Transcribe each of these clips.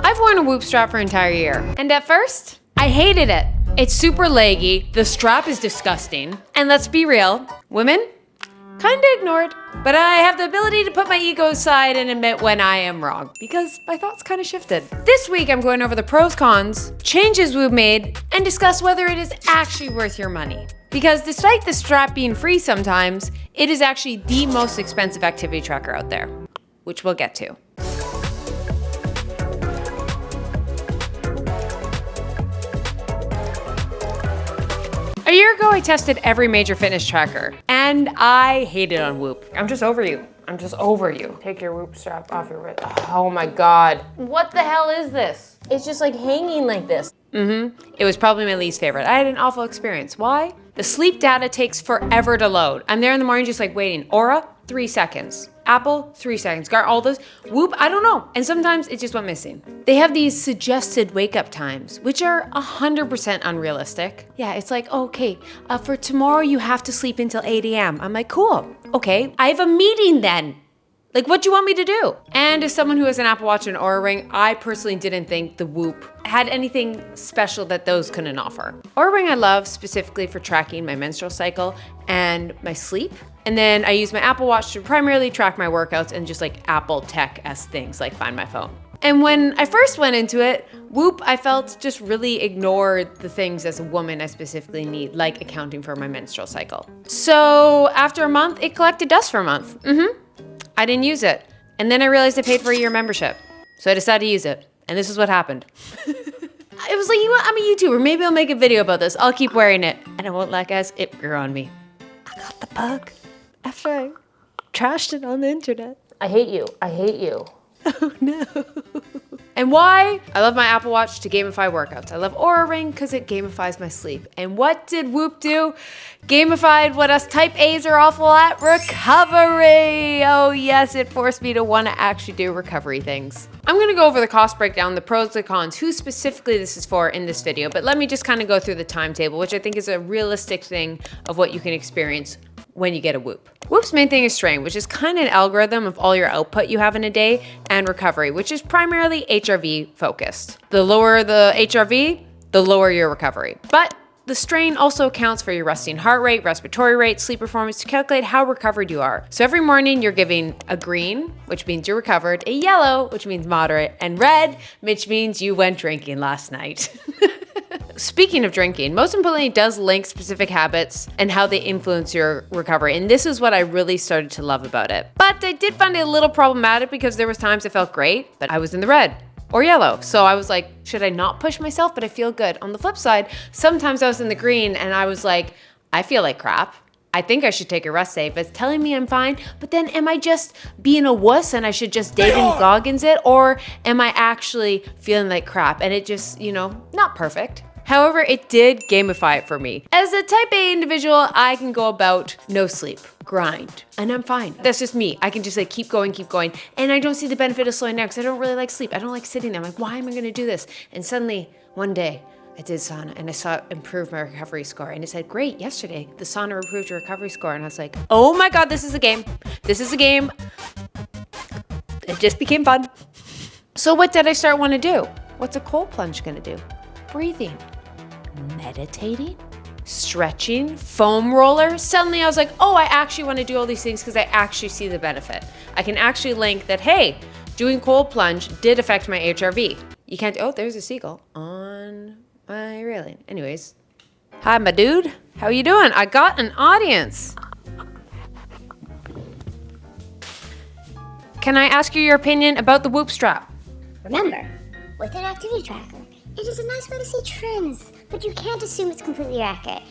I've worn a Whoop strap for an entire year, and at first, I hated it. It's super leggy, the strap is disgusting, and let's be real, women, kinda ignored. But I have the ability to put my ego aside and admit when I am wrong, because my thoughts kinda shifted. This week, I'm going over the pros, cons, changes we've made, and discuss whether it is actually worth your money. Because despite the strap being free sometimes, it is actually the most expensive activity tracker out there, which we'll get to. A year ago, I tested every major fitness tracker, and I hated on Whoop. I'm just over you. I'm just over you. Take your Whoop strap off your wrist. Oh my God. What the hell is this? It's just like hanging like this. It was probably my least favorite. I had an awful experience. Why? The sleep data takes forever to load. I'm there in the morning just like waiting. Aura, 3 seconds. Apple, 3 seconds. Got all those. Whoop, I don't know. And sometimes it just went missing. They have these suggested wake up times, which are 100% unrealistic. Yeah, it's like, okay, for tomorrow you have to sleep until 8 a.m. I'm like, cool. Okay, I have a meeting then. Like, what do you want me to do? And as someone who has an Apple Watch and Oura Ring, I personally didn't think the Whoop had anything special that those couldn't offer. Oura Ring I love specifically for tracking my menstrual cycle and my sleep. And then I use my Apple Watch to primarily track my workouts and just like Apple tech-esque things like Find My Phone. And when I first went into it, Whoop, I felt just really ignored the things as a woman I specifically need, like accounting for my menstrual cycle. So after a month, it collected dust for a month. I didn't use it. And then I realized I paid for a year membership. So I decided to use it. And this is what happened. I was like, you know what? I'm a YouTuber. Maybe I'll make a video about this. I'll keep wearing it. And I won't lie, guys, it grew on me. I got the bug after I trashed it on the internet. I hate you. I hate you. Oh no. And why? I love my Apple Watch to gamify workouts. I love Oura Ring because it gamifies my sleep. And what did Whoop do? Gamified what us type A's are awful at, recovery. Oh yes, it forced me to want to actually do recovery things. I'm gonna go over the cost breakdown, the pros, the cons, who specifically this is for in this video, but let me just kind of go through the timetable, which I think is a realistic thing of what you can experience when you get a Whoop. Whoop's main thing is strain, which is kind of an algorithm of all your output you have in a day, and recovery, which is primarily HRV focused. The lower the HRV, the lower your recovery. But the strain also accounts for your resting heart rate, respiratory rate, sleep performance to calculate how recovered you are. So every morning you're giving a green, which means you're recovered, a yellow, which means moderate, and red, which means you went drinking last night. Speaking of drinking, most importantly, it does link specific habits and how they influence your recovery. And this is what I really started to love about it. But I did find it a little problematic because there was times I felt great, but I was in the red or yellow. So I was like, should I not push myself? But I feel good. On the flip side, sometimes I was in the green and I was like, I feel like crap. I think I should take a rest day, but it's telling me I'm fine. But then am I just being a wuss and I should just David Goggins it? Or am I actually feeling like crap? And it just, not perfect. However, it did gamify it for me. As a type A individual, I can go about no sleep, grind, and I'm fine. That's just me. I can just like keep going. And I don't see the benefit of slowing down because I don't really like sleep. I don't like sitting there. I'm like, why am I gonna do this? And suddenly, one day, I did sauna and I saw it improve my recovery score. And it said, great, yesterday, the sauna improved your recovery score. And I was like, oh my God, this is a game. This is a game. It just became fun. So what did I start wanting to do? What's a cold plunge gonna do? Breathing. Meditating, stretching, foam roller. Suddenly I was like, oh, I actually want to do all these things because I actually see the benefit. I can actually link that, hey, doing cold plunge did affect my HRV. You can't, oh, there's a seagull on my railing. Anyways, hi, my dude. How you doing? I got an audience. Can I ask you your opinion about the Whoop strap? Remember, with an activity tracker, it is a nice way to see trends, but you can't assume it's completely accurate.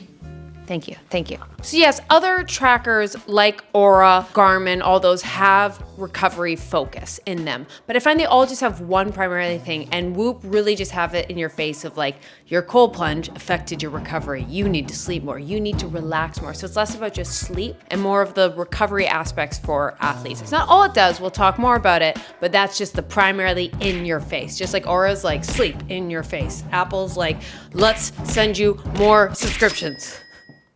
Thank you. So yes, other trackers like Oura, Garmin, all those have recovery focus in them. But I find they all just have one primary thing, and Whoop really just have it in your face of like, your cold plunge affected your recovery. You need to sleep more. You need to relax more. So it's less about just sleep and more of the recovery aspects for athletes. It's not all it does. We'll talk more about it, but that's just the primarily in your face. Just like Aura's like sleep in your face. Apple's like, let's send you more subscriptions.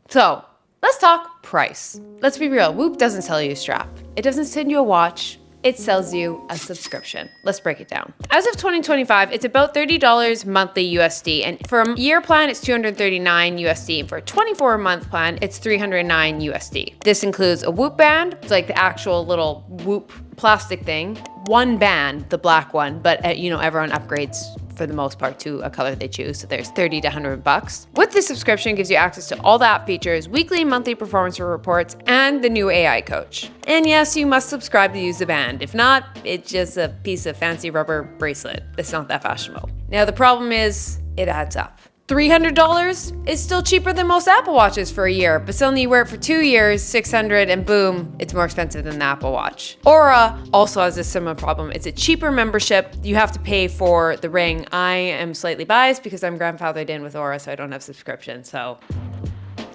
So let's talk price. Let's be real, Whoop doesn't sell you a strap. It doesn't send you a watch. it sells you a subscription. Let's break it down. As of 2025, it's about $30 monthly USD. And for a year plan, it's $239 USD. And for a 24-month plan, it's $309 USD. This includes a Whoop band, it's like the actual little Whoop plastic thing. One band, the black one, but everyone upgrades for the most part to a color they choose. So there's $30 to $100. With this subscription, gives you access to all the app features, weekly and monthly performance reports, and the new AI coach. And yes, you must subscribe to use the band. If not, it's just a piece of fancy rubber bracelet. It's not that fashionable. Now the problem is, it adds up. $300 is still cheaper than most Apple Watches for a year, but suddenly you wear it for 2 years, $600, and boom, it's more expensive than the Apple Watch. Aura also has a similar problem. It's a cheaper membership. You have to pay for the ring. I am slightly biased because I'm grandfathered in with Aura, so I don't have subscription, so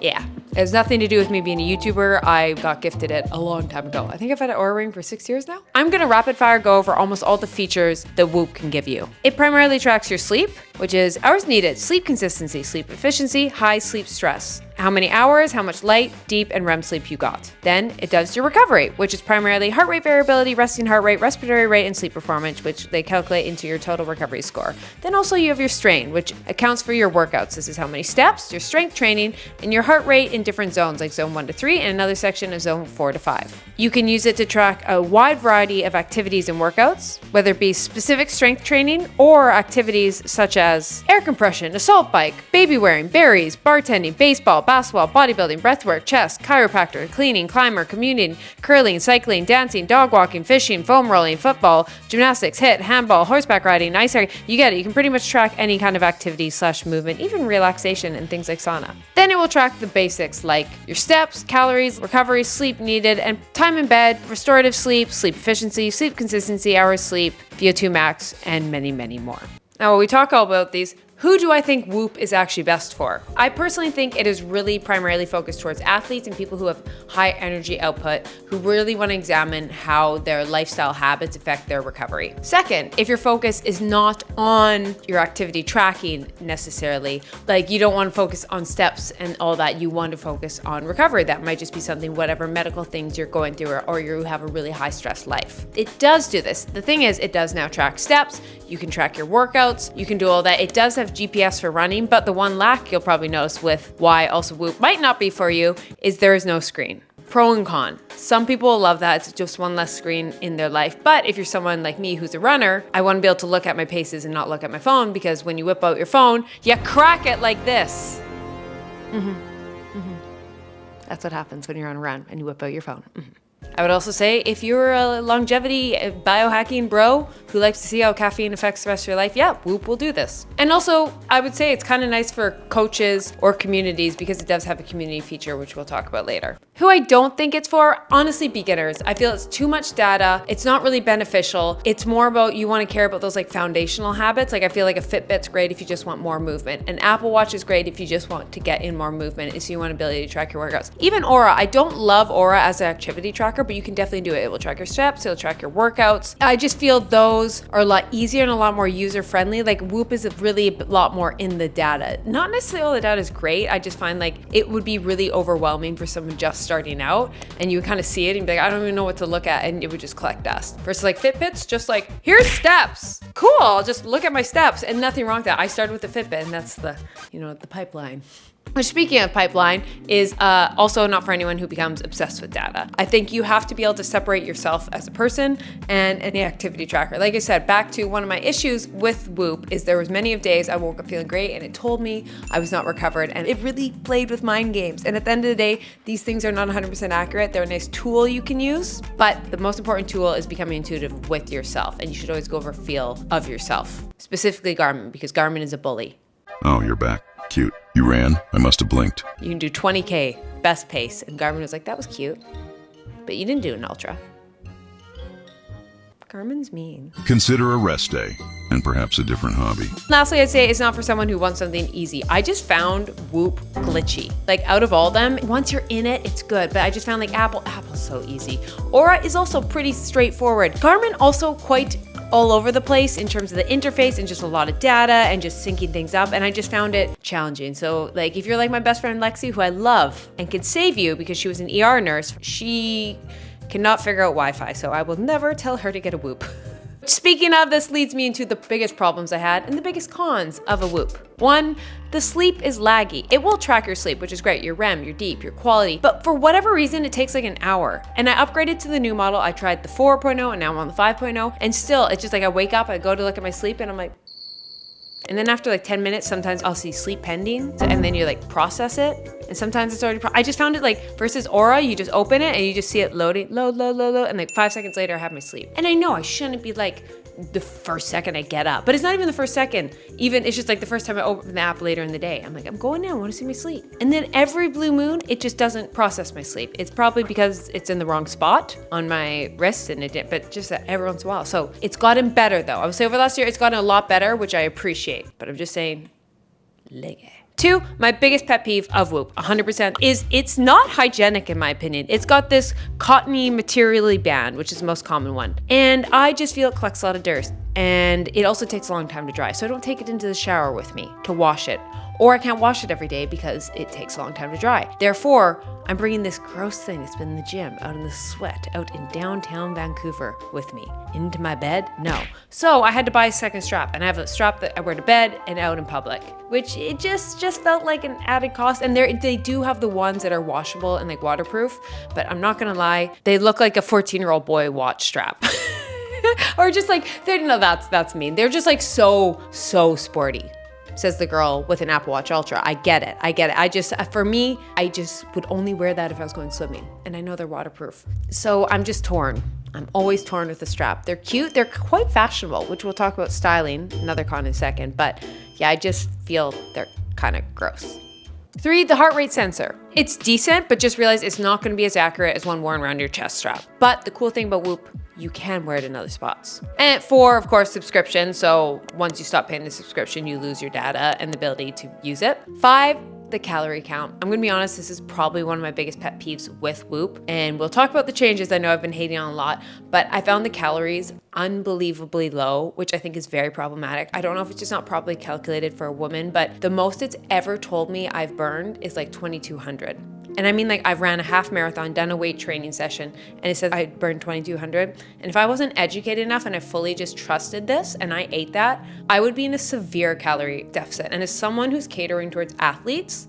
yeah. It has nothing to do with me being a YouTuber. I got gifted it a long time ago. I think I've had an Aura ring for 6 years now. I'm gonna rapid fire go over almost all the features that Whoop can give you. It primarily tracks your sleep, which is hours needed, sleep consistency, sleep efficiency, high sleep stress, how many hours, how much light, deep, and REM sleep you got. Then it does your recovery, which is primarily heart rate variability, resting heart rate, respiratory rate, and sleep performance, which they calculate into your total recovery score. Then also you have your strain, which accounts for your workouts. This is how many steps, your strength training, and your heart rate in different zones, like zone 1 to 3, and another section of zone 4 to 5. You can use it to track a wide variety of activities and workouts, whether it be specific strength training or activities such as air compression, assault bike, baby wearing, berries, bartending, baseball, basketball, bodybuilding, breathwork, chest, chiropractor, cleaning, climber, commuting, curling, cycling, dancing, dog walking, fishing, foam rolling, football, gymnastics, hit, handball, horseback riding, ice hockey. You get it. You can pretty much track any kind of activity / movement, even relaxation and things like sauna. Then it will track the basics like your steps, calories, recovery, sleep needed, and time in bed, restorative sleep, sleep efficiency, sleep consistency, hours sleep, VO2 max, and many, many more. Now, when we talk all about these, who do I think Whoop is actually best for? I personally think it is really primarily focused towards athletes and people who have high energy output, who really want to examine how their lifestyle habits affect their recovery. Second, if your focus is not on your activity tracking necessarily, like you don't want to focus on steps and all that, you want to focus on recovery. That might just be something, whatever medical things you're going through, or you have a really high stress life. It does do this. The thing is, it does now track steps. You can track your workouts. You can do all that. It does have GPS for running, but the one lack you'll probably notice with why also Whoop might not be for you is there is no screen. Pro and con. Some people will love that. It's just one less screen in their life. But if you're someone like me who's a runner, I want to be able to look at my paces and not look at my phone, because when you whip out your phone, you crack it like this. That's what happens when you're on a run and you whip out your phone. I would also say if you're a longevity biohacking bro who likes to see how caffeine affects the rest of your life, yeah, Whoop will do this. And also, I would say it's kind of nice for coaches or communities because it does have a community feature, which we'll talk about later. Who I don't think it's for, honestly, beginners. I feel it's too much data. It's not really beneficial. It's more about you want to care about those like foundational habits. Like I feel like a Fitbit's great if you just want more movement. An Apple Watch is great if you just want to get in more movement, if you want ability to track your workouts. Even Aura, I don't love Aura as an activity tracker, but you can definitely do it. It will track your steps, it'll track your workouts. I just feel those are a lot easier and a lot more user-friendly. Like Whoop is really a lot more in the data. Not necessarily all the data is great. I just find like it would be really overwhelming for someone just starting out, and you would kind of see it and be like, I don't even know what to look at, and it would just collect dust. Versus like Fitbits, just like, here's steps. Cool, I'll just look at my steps, and nothing wrong with that. I started with the Fitbit, and that's the, the pipeline. Which, speaking of pipeline, is also not for anyone who becomes obsessed with data. I think you have to be able to separate yourself as a person and an activity tracker. Like I said, back to one of my issues with Whoop is there was many of days I woke up feeling great and it told me I was not recovered, and it really played with mind games. And at the end of the day, these things are not 100% accurate. They're a nice tool you can use, but the most important tool is becoming intuitive with yourself, and you should always go over feel of yourself. Specifically Garmin, because Garmin is a bully. Oh, you're back. Cute. You ran. I must have blinked. You can do 20K, best pace. And Garmin was like, that was cute. But you didn't do an ultra. Garmin's mean. Consider a rest day and perhaps a different hobby. Lastly, I'd say it's not for someone who wants something easy. I just found Whoop glitchy. Like out of all them, once you're in it, it's good. But I just found like Apple's so easy. Aura is also pretty straightforward. Garmin also quite all over the place in terms of the interface and just a lot of data and just syncing things up, and I just found it challenging. So like if you're like my best friend Lexi, who I love and can save you because she was an ER nurse, she cannot figure out Wi-Fi, so I will never tell her to get a Whoop. Speaking of, this leads me into the biggest problems I had and the biggest cons of a Whoop. 1, the sleep is laggy. It will track your sleep, which is great, your REM, your deep, your quality, but for whatever reason, it takes like an hour. And I upgraded to the new model. I tried the 4.0 and now I'm on the 5.0, and still, it's just like I wake up, I go to look at my sleep and I'm like, and then after like 10 minutes, sometimes I'll see sleep pending, and then you like process it. And sometimes it's already, I just found it like versus Aura, you just open it and you just see it loading, load, and like 5 seconds later I have my sleep. And I know I shouldn't be like the first second I get up, but it's not even the first second. Even it's just like the first time I open the app later in the day. I'm like, I'm going now, I want to see my sleep. And then every blue moon, it just doesn't process my sleep. It's probably because it's in the wrong spot on my wrist and it didn't, but just every once in a while. So it's gotten better though. I would say over the last year, it's gotten a lot better, which I appreciate, but I'm just saying, leggy. 2, my biggest pet peeve of Whoop, 100%, is it's not hygienic in my opinion. It's got this cottony materially band, which is the most common one. And I just feel it collects a lot of dirt. And it also takes a long time to dry. So I don't take it into the shower with me to wash it. Or I can't wash it every day because it takes a long time to dry. Therefore, I'm bringing this gross thing that's been in the gym, out in the sweat, out in downtown Vancouver with me. Into my bed? No. So I had to buy a second strap, and I have a strap that I wear to bed and out in public, which it just felt like an added cost. And they do have the ones that are washable and like waterproof, but I'm not gonna lie, they look like a 14-year-old boy watch strap. Or just like, that's mean. They're just like so sporty. Says the girl with an Apple Watch Ultra. I get it. For me, I just would only wear that if I was going swimming. And I know they're waterproof. So I'm just torn. I'm always torn with the strap. They're cute. They're quite fashionable, which we'll talk about styling, another con in a second. But yeah, I just feel they're kind of gross. 3, the heart rate sensor. It's decent, but just realize it's not gonna be as accurate as one worn around your chest strap. But the cool thing about Whoop, you can wear it in other spots. And 4, of course, subscription. So once you stop paying the subscription, you lose your data and the ability to use it. 5, the calorie count. I'm gonna be honest, this is probably one of my biggest pet peeves with Whoop. And we'll talk about the changes. I know I've been hating on a lot, but I found the calories unbelievably low, which I think is very problematic. I don't know if it's just not properly calculated for a woman, but the most it's ever told me I've burned is like 2,200. And I mean, like, I've ran a half marathon, done a weight training session, and it says I burned 2,200. And if I wasn't educated enough and I fully just trusted this and I ate that, I would be in a severe calorie deficit. And as someone who's catering towards athletes,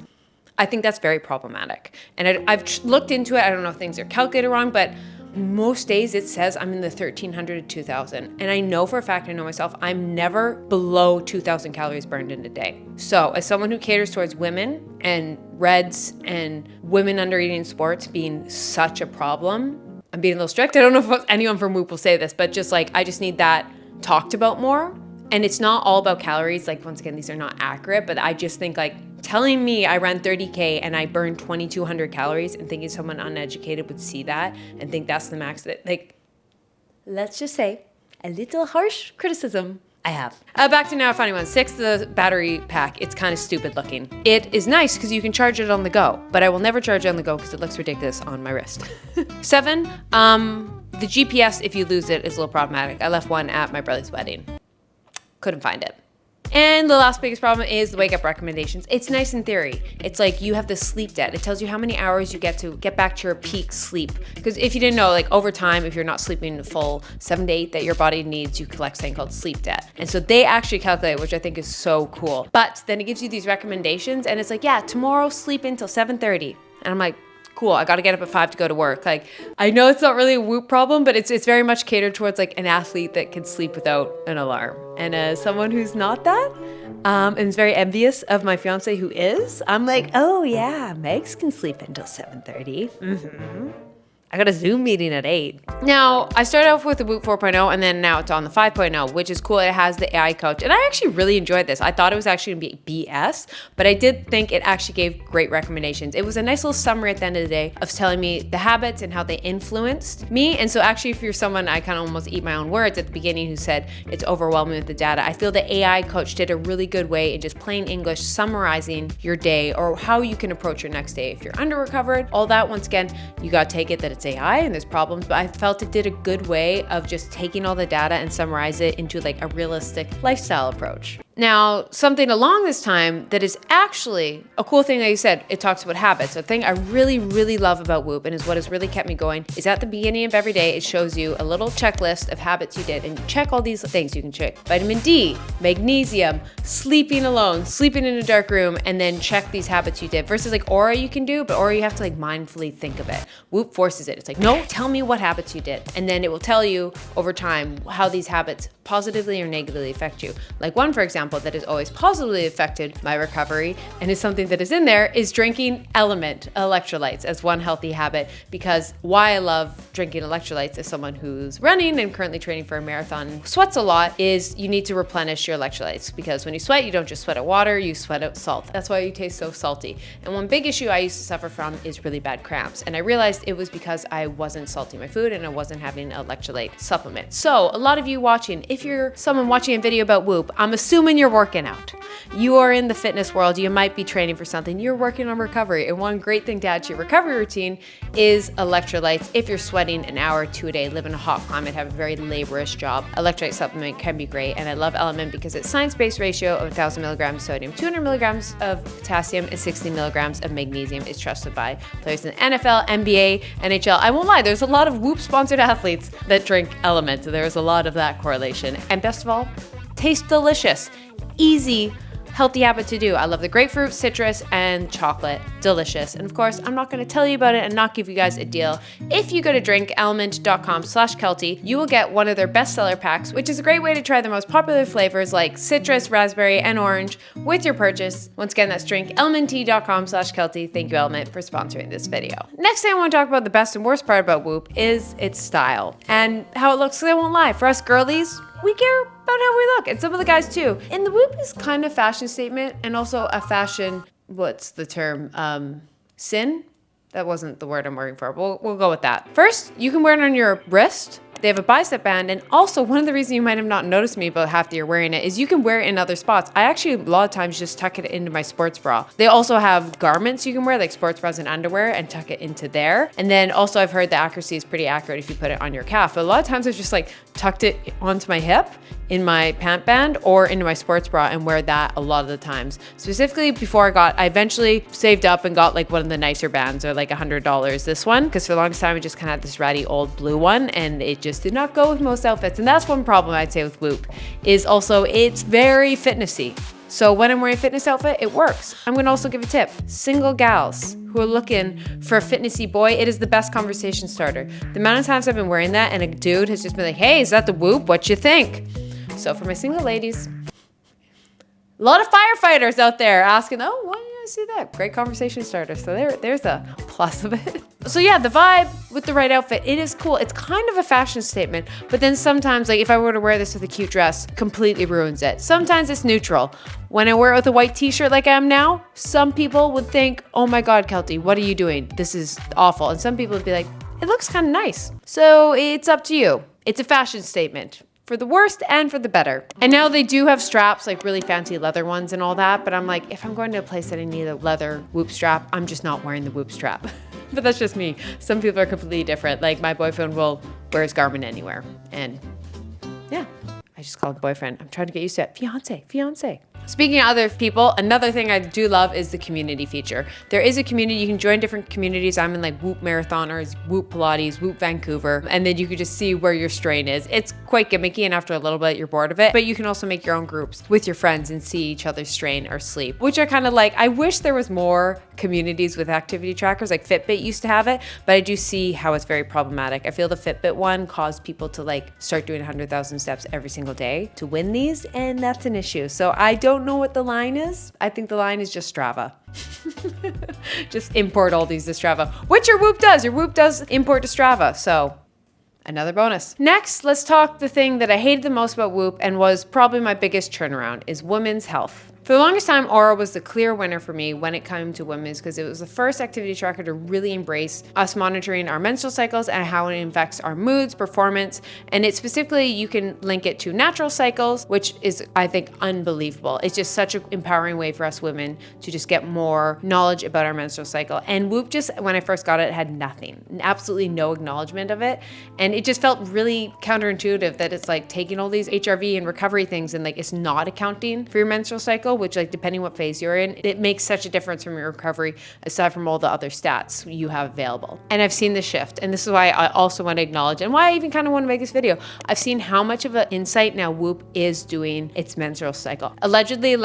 I think that's very problematic. And I've looked into it. I don't know if things are calculated wrong, but most days it says I'm in the 1,300 to 2,000. And I know for a fact, I know myself, I'm never below 2,000 calories burned in a day. So as someone who caters towards women and reds and women under eating sports being such a problem, I'm being a little strict. I don't know if anyone from Whoop will say this, but just like, I just need that talked about more. And it's not all about calories. Like, once again, these are not accurate, but I just think like telling me I ran 30K and I burned 2,200 calories and thinking someone uneducated would see that and think that's the max, that, like, let's just say a little harsh criticism I have. Back to now a funny one. 6, the battery pack. It's kind of stupid looking. It is nice because you can charge it on the go, but I will never charge it on the go because it looks ridiculous on my wrist. 7, the GPS, if you lose it, is a little problematic. I left one at my brother's wedding. Couldn't find it. And the last biggest problem is the wake up recommendations. It's nice in theory. It's like you have the sleep debt. It tells you how many hours you get to get back to your peak sleep. Because if you didn't know, like over time, if you're not sleeping the full 7 to 8 that your body needs, you collect something called sleep debt. And so they actually calculate, which I think is so cool. But then it gives you these recommendations and it's like, yeah, tomorrow sleep until 7:30. And I'm like, cool, I gotta get up at 5 to go to work. Like, I know it's not really a Whoop problem, but it's very much catered towards like an athlete that can sleep without an alarm. And as someone who's not that, and is very envious of my fiance who is, I'm like, oh yeah, Megs can sleep until 7:30. I got a Zoom meeting at 8. Now, I started off with the Whoop 4.0 and then now it's on the 5.0, which is cool. It has the AI coach. And I actually really enjoyed this. I thought it was actually gonna be BS, but I did think it actually gave great recommendations. It was a nice little summary at the end of the day of telling me the habits and how they influenced me. And so actually, if you're someone, I kind of almost eat my own words at the beginning who said it's overwhelming with the data, I feel the AI coach did a really good way in just plain English summarizing your day or how you can approach your next day. If you're under recovered, all that, once again, you gotta take it that it's AI and there's problems, but I felt it did a good way of just taking all the data and summarize it into like a realistic lifestyle approach. Now, something along this time that is actually a cool thing that you said, it talks about habits. A thing I really, really love about Whoop and is what has really kept me going is at the beginning of every day, it shows you a little checklist of habits you did and you check all these things you can check. Vitamin D, magnesium, sleeping alone, sleeping in a dark room, and then check these habits you did versus like Aura you can do, but Aura you have to like mindfully think of it. Whoop forces it. It's like, no, tell me what habits you did. And then it will tell you over time how these habits positively or negatively affect you. Like one, for example, that has always positively affected my recovery and is something that is in there is drinking electrolytes as one healthy habit, because why I love drinking electrolytes as someone who's running and currently training for a marathon, sweats a lot, is you need to replenish your electrolytes, because when you sweat, you don't just sweat out water, you sweat out salt. That's why you taste so salty. And one big issue I used to suffer from is really bad cramps. And I realized it was because I wasn't salting my food and I wasn't having an electrolyte supplement. So a lot of you watching, if you're someone watching a video about Whoop, I'm assuming you're working out. You are in the fitness world, you might be training for something, you're working on recovery. And one great thing to add to your recovery routine is electrolytes. If you're sweating an hour or two a day, live in a hot climate, have a very laborious job, electrolyte supplement can be great. And I love Element because it's science-based ratio of 1,000 milligrams sodium, 200 milligrams of potassium, and 60 milligrams of magnesium. Is trusted by players in the NFL, NBA, NHL. I won't lie, there's a lot of Whoop sponsored athletes that drink Element. So there's a lot of that correlation. And best of all, tastes delicious. Easy, healthy habit to do. I love the grapefruit, citrus, and chocolate. Delicious. And of course, I'm not going to tell you about it and not give you guys a deal. If you go to drinkelement.com/Keltie, you will get one of their bestseller packs, which is a great way to try the most popular flavors like citrus, raspberry, and orange with your purchase. Once again, that's drinkelement.com/Keltie. Thank you, Element, for sponsoring this video. Next thing I want to talk about, the best and worst part about Whoop, is its style and how it looks. I won't lie, for us girlies, we care about how we look, and some of the guys too. And the Whoop is kind of fashion statement and also a fashion, what's the term? Sin? That wasn't the word I'm working for. We'll go with that. First, you can wear it on your wrist. They have a bicep band, and also one of the reasons you might have not noticed me about half the year wearing it is you can wear it in other spots. I actually, a lot of times, just tuck it into my sports bra. They also have garments you can wear, like sports bras and underwear, and tuck it into there. And then also I've heard the accuracy is pretty accurate if you put it on your calf. But a lot of times I've just like tucked it onto my hip in my pant band or into my sports bra and wear that a lot of the times. Specifically before I eventually saved up and got like one of the nicer bands, or like $100 this one, because for the longest time I just kind of had this ratty old blue one and it just did not go with most outfits. And that's one problem I'd say with Whoop, is also it's very fitnessy. So when I'm wearing a fitness outfit, it works. I'm gonna also give a tip. Single gals who are looking for a fitnessy boy, it is the best conversation starter. The amount of times I've been wearing that and a dude has just been like, hey, is that the Whoop? What you think? So for my single ladies, a lot of firefighters out there asking, oh, why did I see that? Great conversation starter. So there's a plus of it. So yeah, the vibe with the right outfit, it is cool. It's kind of a fashion statement, but then sometimes, like if I were to wear this with a cute dress, completely ruins it. Sometimes it's neutral. When I wear it with a white t-shirt like I am now, some people would think, oh my God, Keltie, what are you doing? This is awful. And some people would be like, it looks kind of nice. So it's up to you. It's a fashion statement. For the worst and for the better. And now they do have straps, like really fancy leather ones and all that, but I'm like, if I'm going to a place that I need a leather Whoop strap, I'm just not wearing the Whoop strap. But that's just me. Some people are completely different. Like my boyfriend will wear his Garmin anywhere. And yeah, I just call him boyfriend. I'm trying to get used to it. Fiance. Speaking of other people, another thing I do love is the community feature. There is a community, you can join different communities. I'm in like Whoop Marathoners, Whoop Pilates, Whoop Vancouver, and then you can just see where your strain is. It's quite gimmicky, and after a little bit, you're bored of it, but you can also make your own groups with your friends and see each other's strain or sleep, which are kind of like, I wish there was more communities with activity trackers, like Fitbit used to have it, but I do see how it's very problematic. I feel the Fitbit one caused people to like start doing 100,000 steps every single day to win these, and that's an issue. So I don't know what the line is. I think the line is just Strava. Just import all these to Strava, which your Whoop does. Your Whoop does import to Strava. So another bonus. Next, let's talk the thing that I hated the most about Whoop and was probably my biggest turnaround is women's health. For the longest time, Aura was the clear winner for me when it came to women's because it was the first activity tracker to really embrace us monitoring our menstrual cycles and how it affects our moods, performance, and it specifically, you can link it to natural cycles, which is, I think, unbelievable. It's just such an empowering way for us women to just get more knowledge about our menstrual cycle. And Whoop just, when I first got it, had nothing, absolutely no acknowledgement of it. And it just felt really counterintuitive that it's like taking all these HRV and recovery things and like it's not accounting for your menstrual cycle, which like depending what phase you're in, it makes such a difference from your recovery aside from all the other stats you have available. And I've seen the shift. And this is why I also want to acknowledge and why I even kind of want to make this video. I've seen how much of an insight now Whoop is doing its menstrual cycle. Allegedly,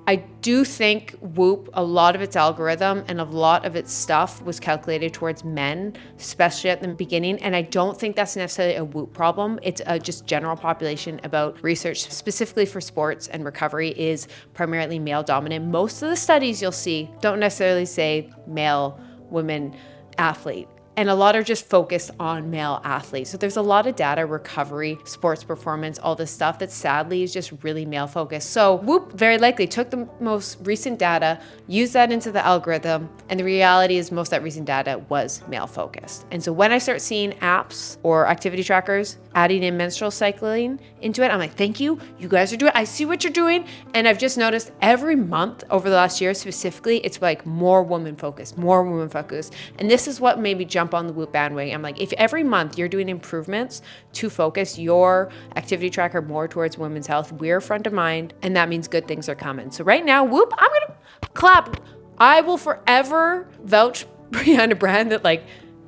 I do think Whoop, a lot of its algorithm and a lot of its stuff was calculated towards men, especially at the beginning. And I don't think that's necessarily a Whoop problem. It's a just general population about research specifically for sports and recovery is primarily male dominant. Most of the studies you'll see don't necessarily say male, women, athlete. And a lot are just focused on male athletes. So there's a lot of data, recovery, sports performance, all this stuff that sadly is just really male focused. So Whoop very likely took the most recent data, used that into the algorithm, and the reality is most of that recent data was male focused. And so when I start seeing apps or activity trackers adding in menstrual cycling into it, I'm like, thank you, you guys are doing it. I see what you're doing. And I've just noticed every month over the last year specifically, it's like more woman focused. And this is what made me jump on the Whoop bandwagon. I'm like, if every month you're doing improvements to focus your activity tracker more towards women's health, we're front of mind, and that means good things are coming. So right now, Whoop, I'm gonna clap. I will forever vouch behind a brand that like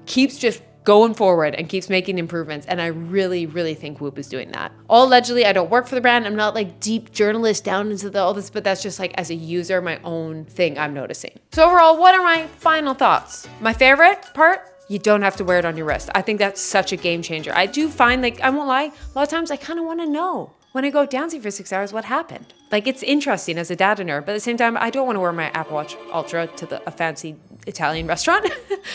keeps just going forward and keeps making improvements. And I really, really think Whoop is doing that. All allegedly, I don't work for the brand. I'm not like deep journalist down into all this, but that's just like as a user, my own thing I'm noticing. So overall, what are my final thoughts? My favorite part, you don't have to wear it on your wrist. I think that's such a game changer. I do find, like, I won't lie, a lot of times I kind of want to know when I go dancing for 6 hours what happened. Like, it's interesting as a data nerd, but at the same time, I don't want to wear my Apple Watch Ultra to a fancy Italian restaurant.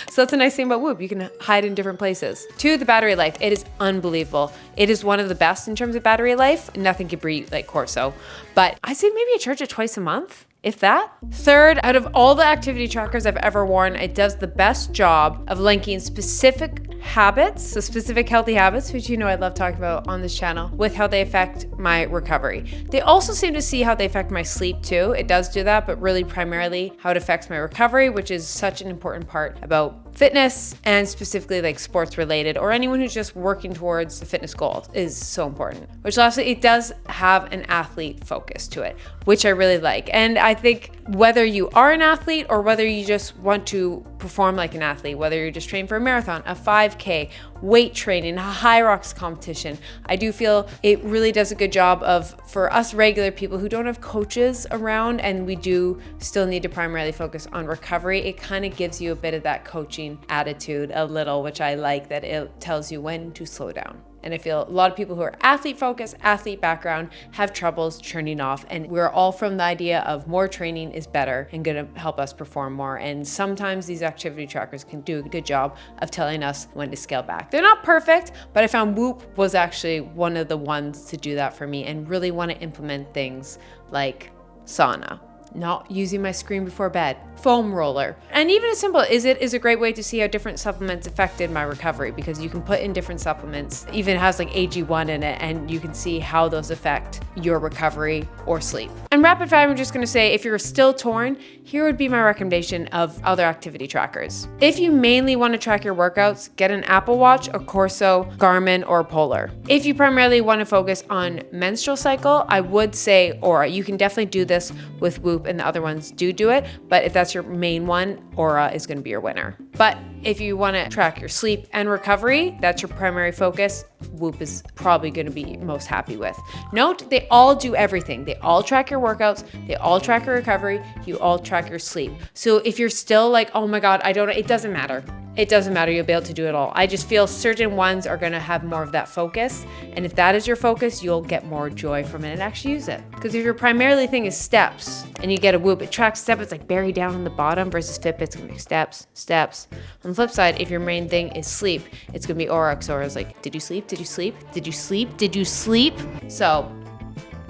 So that's a nice thing about Whoop. You can hide in different places. 2, the battery life. It is unbelievable. It is one of the best in terms of battery life. Nothing can beat like Corso, but I'd say maybe I charge it twice a month. If that. 3rd, out of all the activity trackers I've ever worn, it does the best job of linking specific habits, so specific healthy habits, which you know I love talking about on this channel, with how they affect my recovery. They also seem to see how they affect my sleep too. It does do that, but really primarily how it affects my recovery, which is such an important part about fitness and specifically like sports related or anyone who's just working towards a fitness goal is so important. Which lastly, it does have an athlete focus to it, which I really like. And I think whether you are an athlete or whether you just want to perform like an athlete, whether you're just training for a marathon, a 5K, weight training, a high rocks competition, I do feel it really does a good job of, for us regular people who don't have coaches around and we do still need to primarily focus on recovery, it kind of gives you a bit of that coaching attitude a little, which I like, that it tells you when to slow down. And I feel a lot of people who are athlete focused, athlete background, have troubles turning off. And we're all from the idea of more training is better and gonna help us perform more. And sometimes these activity trackers can do a good job of telling us when to scale back. They're not perfect, but I found Whoop was actually one of the ones to do that for me and really wanna implement things like sauna, not using my screen before bed, foam roller. And even as simple as it is a great way to see how different supplements affected my recovery, because you can put in different supplements, even has like AG1 in it, and you can see how those affect your recovery or sleep. And rapid fire, I'm just gonna say, if you're still torn, here would be my recommendation of other activity trackers. If you mainly wanna track your workouts, get an Apple Watch, a Corso, Garmin, or Polar. If you primarily wanna focus on menstrual cycle, I would say Aura. You can definitely do this with Whoop, and the other ones do it, but if that's your main one, Aura is gonna be your winner. But if you wanna track your sleep and recovery, that's your primary focus, Whoop is probably gonna be most happy with. Note, they all do everything. They all track your workouts, they all track your recovery, you all track your sleep. So if you're still like, oh my God, it doesn't matter. It doesn't matter, you'll be able to do it all. I just feel certain ones are gonna have more of that focus. And if that is your focus, you'll get more joy from it and actually use it. Because if your primarily thing is steps and you get a Whoop, it tracks steps, it's like buried down on the bottom, versus Fitbit's gonna be steps, steps. On the flip side, if your main thing is sleep, it's gonna be Aura. Aura's like, did you sleep? Did you sleep? Did you sleep? Did you sleep? So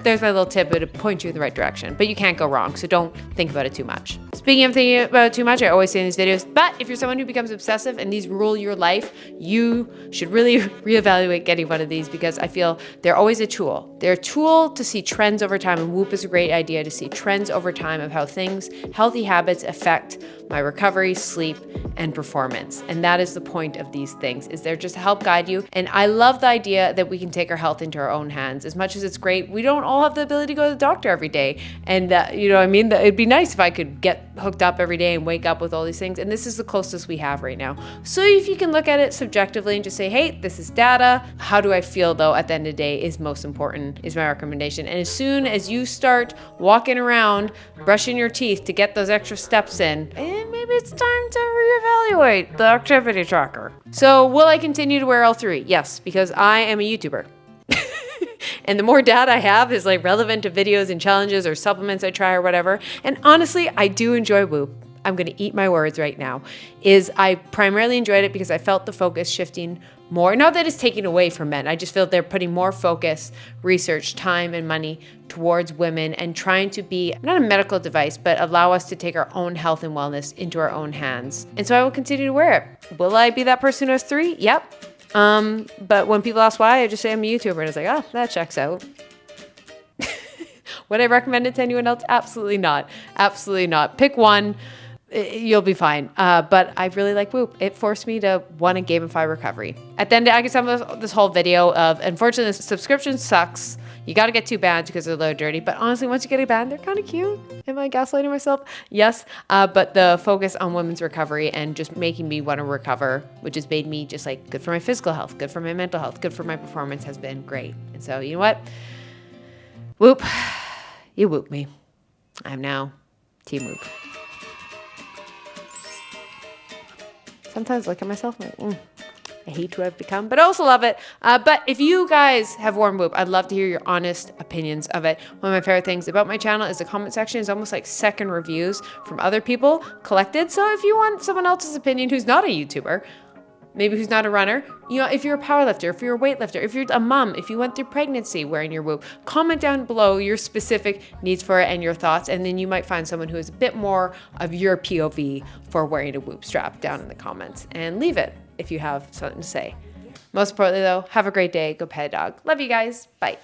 there's my little tip to point you in the right direction. But you can't go wrong, so don't think about it too much. Speaking of thinking about it too much, I always say in these videos, but if you're someone who becomes obsessive and these rule your life, you should really reevaluate getting one of these, because I feel they're always a tool. They're a tool to see trends over time, and Whoop is a great idea to see trends over time of how things, healthy habits affect my recovery, sleep, and performance. And that is the point of these things, is they're just to help guide you. And I love the idea that we can take our health into our own hands. As much as it's great, we don't all have the ability to go to the doctor every day. And you know what I mean? It'd be nice if I could get hooked up every day and wake up with all these things. And this is the closest we have right now. So if you can look at it subjectively and just say, hey, this is data. How do I feel though at the end of the day is most important, is my recommendation. And as soon as you start walking around, brushing your teeth to get those extra steps in, maybe it's time to reevaluate the activity tracker. So will I continue to wear L3? Yes, because I am a YouTuber. And the more data I have is like relevant to videos and challenges or supplements I try or whatever. And honestly, I do enjoy Whoop. I'm going to eat my words right now, is I primarily enjoyed it because I felt the focus shifting more. Not that it's taking away from men. I just feel they're putting more focus, research, time, and money towards women and trying to be not a medical device, but allow us to take our own health and wellness into our own hands. And so I will continue to wear it. Will I be that person who has 3? Yep. But when people ask why, I just say I'm a YouTuber, and it's like, oh, that checks out. Would I recommend it to anyone else? Absolutely not. Absolutely not. Pick one. You'll be fine. But I really like Whoop. It forced me to want to gamify recovery. At the end, I guess I'm this whole video of, unfortunately, the subscription sucks. You got to get 2 bands because they're a little dirty. But honestly, once you get a band, they're kind of cute. Am I gaslighting myself? Yes. But the focus on women's recovery and just making me want to recover, which has made me just like good for my physical health, good for my mental health, good for my performance, has been great. And so, you know what? Whoop. You whoop me. I'm now Team Whoop. Sometimes I look at myself and I'm like, I hate who I've become, but I also love it. But if you guys have worn Whoop, I'd love to hear your honest opinions of it. One of my favorite things about my channel is the comment section is almost like second reviews from other people collected. So if you want someone else's opinion who's not a YouTuber, maybe who's not a runner, you know, if you're a powerlifter, if you're a weightlifter, if you're a mom, if you went through pregnancy wearing your Whoop, comment down below your specific needs for it and your thoughts. And then you might find someone who is a bit more of your POV for wearing a Whoop strap down in the comments, and leave it if you have something to say. Most importantly though, have a great day. Go pet a dog. Love you guys. Bye.